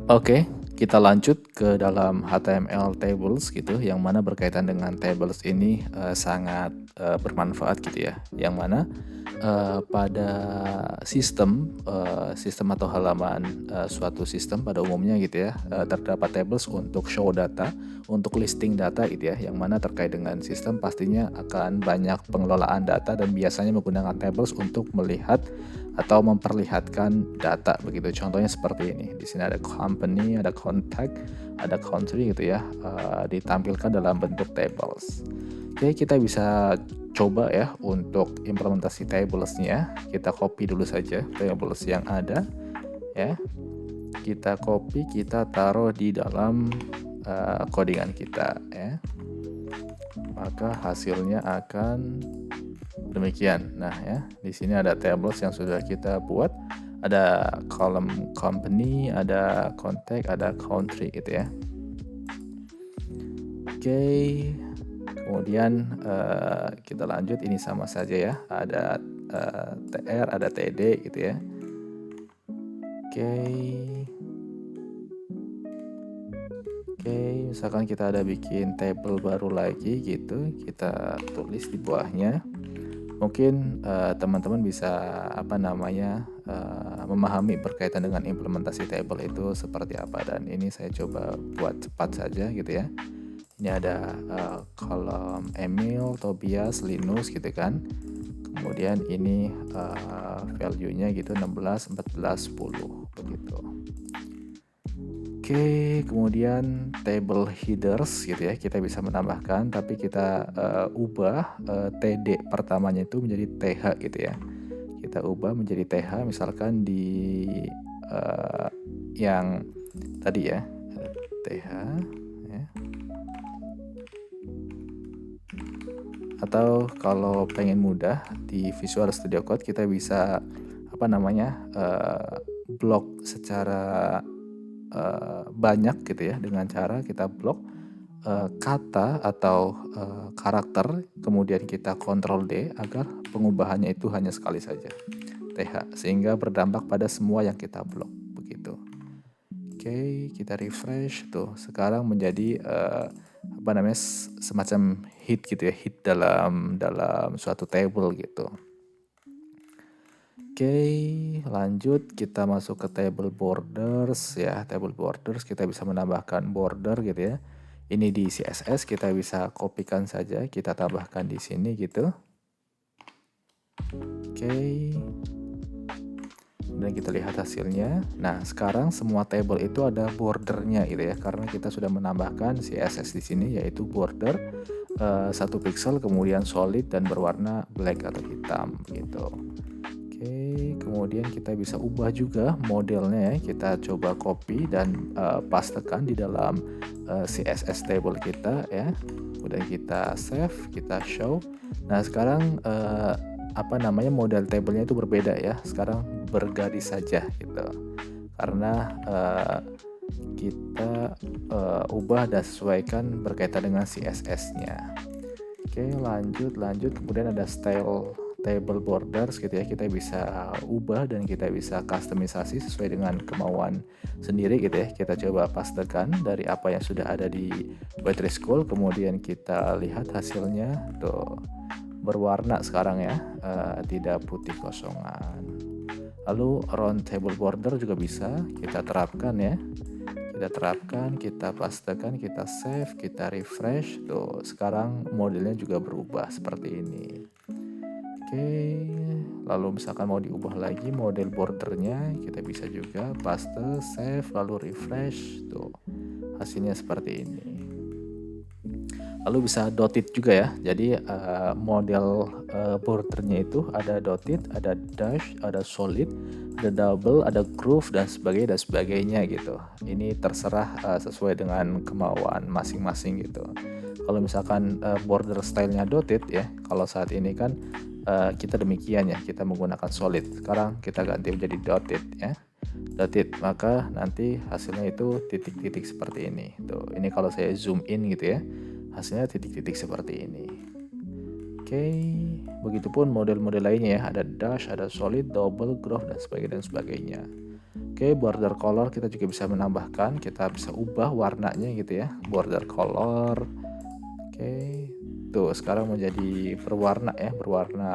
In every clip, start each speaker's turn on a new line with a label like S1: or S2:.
S1: Oke, kita lanjut ke dalam HTML tables gitu, yang mana berkaitan dengan tables ini sangat bermanfaat gitu ya. Yang mana pada sistem atau halaman suatu sistem pada umumnya gitu ya, terdapat tables untuk show data, untuk listing data gitu ya, yang mana terkait dengan sistem pastinya akan banyak pengelolaan data dan biasanya menggunakan tables untuk melihat atau memperlihatkan data begitu. Contohnya seperti ini. Di sini ada company, ada contact, ada country gitu ya, ditampilkan dalam bentuk tables. Oke, kita bisa coba ya untuk implementasi tablesnya. Kita copy dulu saja tables yang ada ya. Kita copy, kita taruh di dalam codingan kita ya. Maka hasilnya akan demikian. Nah ya, di sini ada tables yang sudah kita buat. Ada column company, ada contact, ada country gitu ya. Oke, kemudian kita lanjut. Ini sama saja ya. Ada TR, ada TD gitu ya. Oke, misalkan kita ada bikin table baru lagi gitu, kita tulis di bawahnya. Mungkin teman-teman bisa memahami berkaitan dengan implementasi table itu seperti apa, dan ini saya coba buat cepat saja gitu ya. Ini ada kolom Emil, Tobias, Linus gitu kan. Kemudian ini value-nya gitu 16, 14, 10 begitu. Oke, kemudian table headers gitu ya, kita bisa menambahkan, tapi kita ubah TD pertamanya itu menjadi TH gitu ya. Kita ubah menjadi TH, misalkan di yang tadi ya, TH ya. Atau kalau pengen mudah di Visual Studio Code kita bisa blok secara banyak gitu ya, dengan cara kita blok kata atau karakter, kemudian kita Ctrl D agar pengubahannya itu hanya sekali saja, TH, sehingga berdampak pada semua yang kita blok begitu. Oke, kita refresh tuh. Sekarang menjadi semacam hit gitu ya, hit dalam suatu table gitu. Oke, lanjut kita masuk ke table borders ya. Table borders kita bisa menambahkan border gitu ya. Ini di CSS kita bisa kopikan saja, kita tambahkan di sini gitu. Oke. Dan kita lihat hasilnya. Nah, sekarang semua table itu ada bordernya gitu ya, karena kita sudah menambahkan CSS di sini, yaitu border 1 pixel, kemudian solid dan berwarna black atau hitam gitu. Oke, kemudian kita bisa ubah juga modelnya ya. Kita coba copy dan pastekan di dalam CSS table kita ya. Kemudian kita save, kita show. Nah, sekarang model tablenya itu berbeda ya. Sekarang bergaris saja gitu. Karena kita ubah dan sesuaikan berkaitan dengan CSS-nya. Oke, lanjut. Kemudian ada style table borders gitu ya. Kita bisa ubah dan kita bisa customisasi sesuai dengan kemauan sendiri gitu ya. Kita coba pastekan dari apa yang sudah ada di Poetry School, kemudian kita lihat hasilnya tuh berwarna sekarang ya, tidak putih kosongan. Lalu round table border juga bisa kita terapkan ya. Kita terapkan, kita pastekan, kita save, kita refresh. Tuh, sekarang modelnya juga berubah seperti ini. Oke, lalu misalkan mau diubah lagi model bordernya, kita bisa juga paste, save, lalu refresh. Tuh, hasilnya seperti ini. Lalu bisa dotted juga ya. Jadi model bordernya itu ada dotted, ada dash, ada solid, ada double, ada groove dan sebagainya gitu. Ini terserah sesuai dengan kemauan masing-masing gitu. Kalau misalkan border stylenya dotted ya, kalau saat ini kan kita demikian ya, kita menggunakan solid. Sekarang kita ganti menjadi dotted ya. Dotted, maka nanti hasilnya itu titik-titik seperti ini. Tuh, ini kalau saya zoom in gitu ya, hasilnya titik-titik seperti ini. Oke, begitupun model-model lainnya ya, ada dash, ada solid, double, groove dan sebagainya. Oke, border color kita juga bisa menambahkan, kita bisa ubah warnanya gitu ya, border color. Oke, tuh sekarang menjadi berwarna ya, berwarna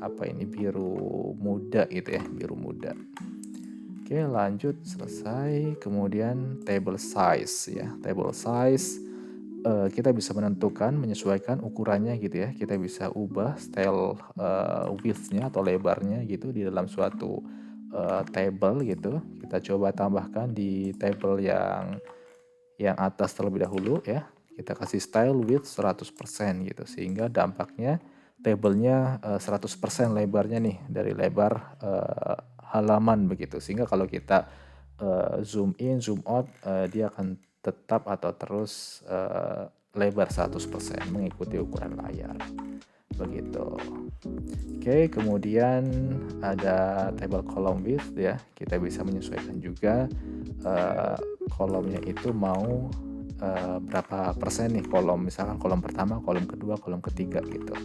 S1: apa ini, biru muda gitu ya, biru muda. Oke, lanjut, selesai. Kemudian table size ya, table size kita bisa menentukan, menyesuaikan ukurannya gitu ya. Kita bisa ubah style width-nya atau lebarnya gitu di dalam suatu table gitu. Kita coba tambahkan di table yang atas terlebih dahulu ya. Kita kasih style width 100% gitu, sehingga dampaknya tabelnya 100% lebarnya nih dari lebar halaman begitu, sehingga kalau kita zoom in zoom out dia akan tetap atau terus lebar 100% mengikuti ukuran layar begitu. Oke, kemudian ada table column width ya, kita bisa menyesuaikan juga kolomnya itu mau berapa persen nih, kolom misalkan kolom pertama, kolom kedua, kolom ketiga gitu.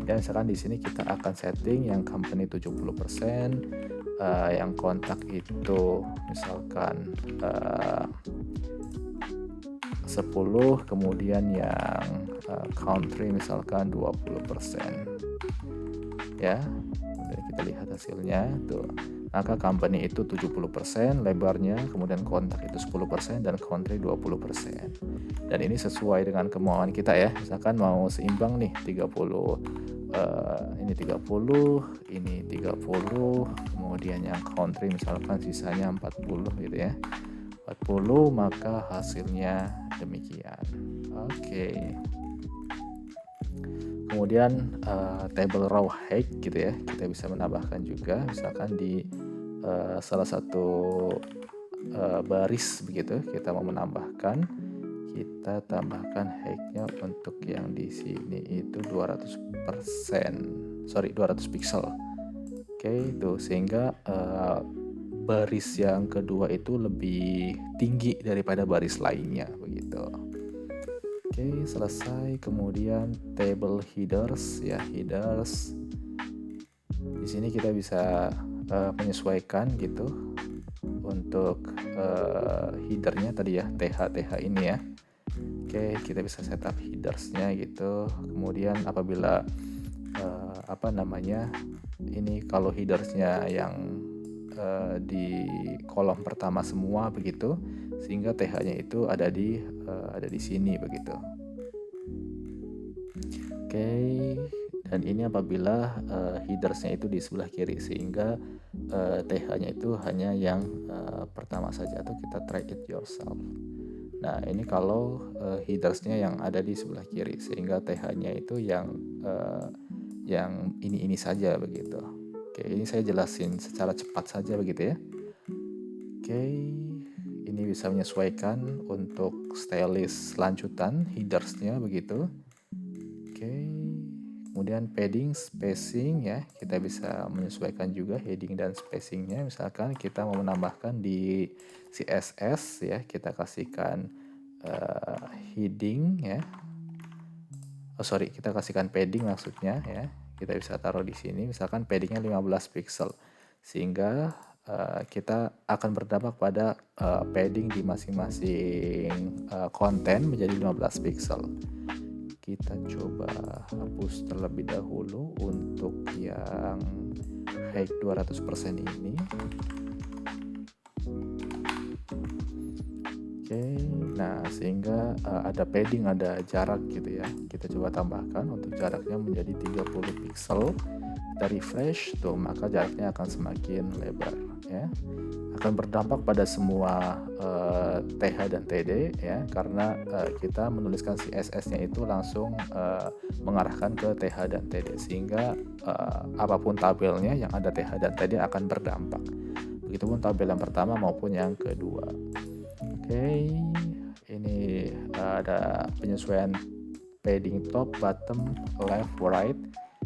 S1: Dan misalkan di sini kita akan setting yang company 70%, yang kontak itu misalkan 10, kemudian yang country misalkan 20%. Ya, kemudian kita lihat hasilnya tuh. Maka company itu 70% lebarnya, kemudian kontak itu 10% dan country 20%. Dan ini sesuai dengan kemauan kita ya. Misalkan mau seimbang nih 30 ini 30, ini 30, kemudian yang country misalkan sisanya 40 gitu ya. 40, maka hasilnya demikian. Oke. Kemudian table row height gitu ya, kita bisa menambahkan juga misalkan di salah satu baris begitu, kita mau menambahkan, kita tambahkan height-nya untuk yang di sini itu 200 pixel. Oke, itu sehingga baris yang kedua itu lebih tinggi daripada baris lainnya begitu. Oke, selesai. Kemudian table headers ya, headers. Di sini kita bisa menyesuaikan gitu untuk headernya tadi ya, TH ini ya. Oke, kita bisa setup headersnya gitu. Kemudian apabila ini kalau headersnya yang di kolom pertama semua begitu, sehingga TH-nya itu ada di sini begitu. Oke, dan ini apabila headersnya itu di sebelah kiri, sehingga TH-nya itu hanya yang pertama saja, atau kita try it yourself. Nah, ini kalau headersnya yang ada di sebelah kiri, sehingga TH-nya itu yang ini saja begitu. Oke, ini saya jelasin secara cepat saja begitu ya. Oke, ini bisa menyesuaikan untuk stylist lanjutan headersnya begitu. Oke, kemudian padding, spacing ya, kita bisa menyesuaikan juga heading dan spacingnya. Misalkan kita mau menambahkan di CSS ya, kita kasihkan heading ya. Kita kasihkan padding maksudnya ya. Kita bisa taruh di sini, misalkan paddingnya 15 pixel, sehingga kita akan berdampak pada padding di masing-masing konten menjadi 15 pixel. Kita coba hapus terlebih dahulu untuk yang height 200% ini. Oke, nah sehingga ada padding, ada jarak gitu ya. Kita coba tambahkan untuk jaraknya menjadi 30 pixel. Kita refresh tuh, maka jaraknya akan semakin lebar ya. Akan berdampak pada semua TH dan TD ya, karena kita menuliskan CSS-nya itu langsung mengarahkan ke TH dan TD, sehingga apapun tabelnya yang ada TH dan TD akan berdampak. Begitupun tabel yang pertama maupun yang kedua. Oke, ini ada penyesuaian padding top, bottom, left, right.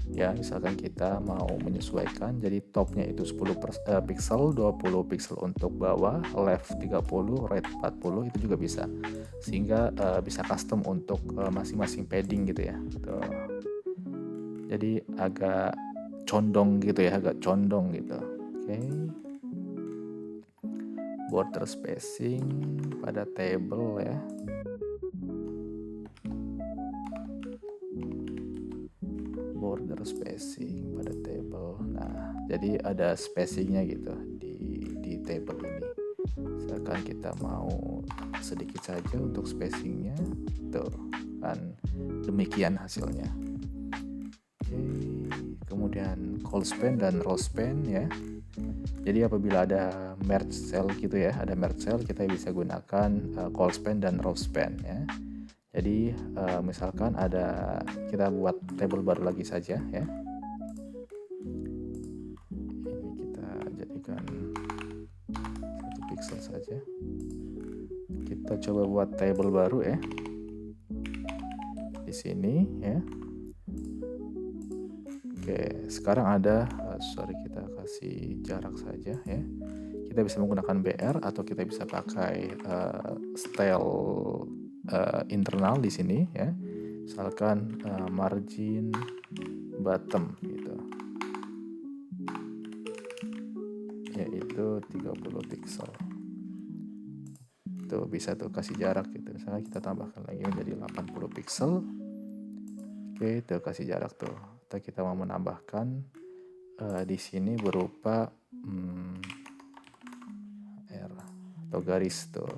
S1: Ya, misalkan kita mau menyesuaikan, jadi topnya itu 10 pixel, 20 pixel untuk bawah, left 30, right 40, itu juga bisa. Sehingga bisa custom untuk masing-masing padding gitu ya. Tuh. Jadi agak condong gitu ya, agak condong gitu. Oke. border spacing pada table ya. Border spacing pada table. Nah, jadi ada spacingnya gitu di table ini. Misalkan kita mau sedikit saja untuk spacingnya, tuh kan demikian hasilnya. Oke, kemudian call span dan row span ya. Jadi apabila ada merge cell gitu ya, ada merge cell, kita bisa gunakan call span dan row span ya. Jadi misalkan ada, kita buat table baru lagi saja ya. Ini kita jadikan 1 pixel saja. Kita coba buat table baru ya. Di sini ya. Oke, sekarang ada, kita kasih jarak saja ya. Kita bisa menggunakan BR atau kita bisa pakai style internal di sini ya. Misalkan margin bottom gitu. Yaitu 30 pixel. Tuh bisa tuh kasih jarak gitu. Misalnya kita tambahkan lagi menjadi 80 pixel. Oke, itu kasih jarak tuh. Atau kita mau menambahkan di sini berupa R atau garis tuh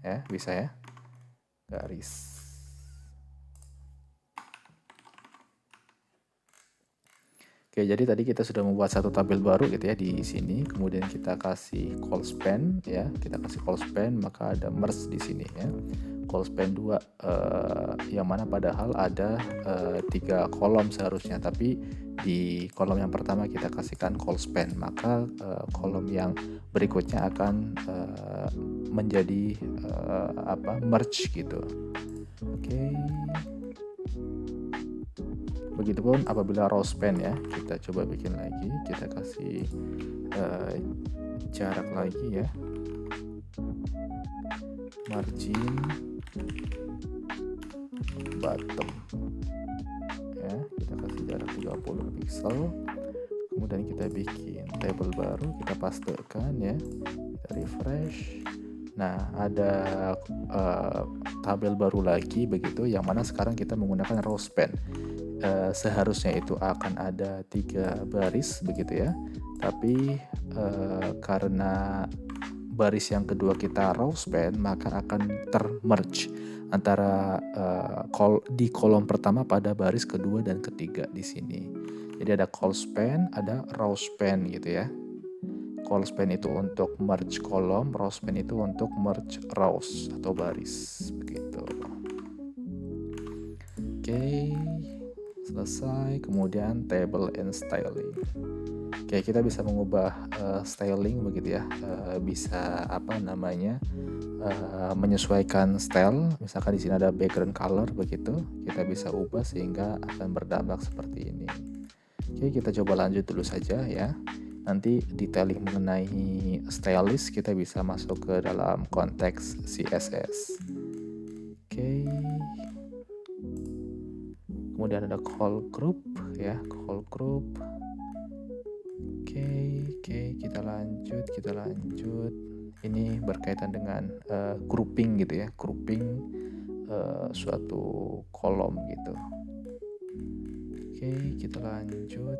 S1: ya, bisa ya, garis. Oke, jadi tadi kita sudah membuat satu tabel baru gitu ya di sini. Kemudian kita kasih call span ya, kita kasih call span, maka ada merge di sini ya. Call span 2 yang mana padahal ada 3 kolom seharusnya, tapi di kolom yang pertama kita kasihkan call span, maka kolom yang berikutnya akan menjadi merge gitu. Oke. Begitupun apabila row span ya, kita coba bikin lagi, kita kasih jarak lagi ya, margin bottom ya, kita kasih jarak 30 pixel. Kemudian kita bikin table baru, kita pastekan ya, kita refresh. Nah, ada tabel baru lagi begitu, yang mana sekarang kita menggunakan row span. Seharusnya itu akan ada 3 baris begitu ya, tapi karena baris yang kedua kita row span, maka akan termerge antara di kolom pertama pada baris kedua dan ketiga di sini. Jadi ada call span, ada row span gitu ya. Call span itu untuk merge kolom, row span itu untuk merge rows atau baris begitu. Oke, selesai. Kemudian table and styling. Oke, kita bisa mengubah styling begitu ya. Bisa menyesuaikan style. Misalkan di sini ada background color begitu, kita bisa ubah sehingga akan berdampak seperti ini. Oke, kita coba lanjut dulu saja ya. Nanti detailing mengenai stylist kita bisa masuk ke dalam konteks CSS. Oke. Kemudian ada call group ya, call group. Oke, kita lanjut. Ini berkaitan dengan grouping gitu ya, grouping suatu kolom gitu. Oke, kita lanjut.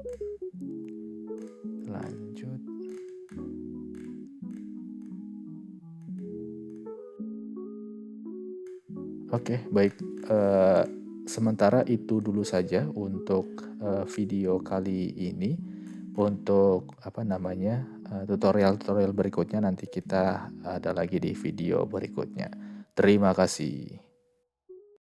S1: Oke, baik. Sementara itu dulu saja untuk video kali ini. Untuk tutorial berikutnya nanti kita ada lagi di video berikutnya. Terima kasih.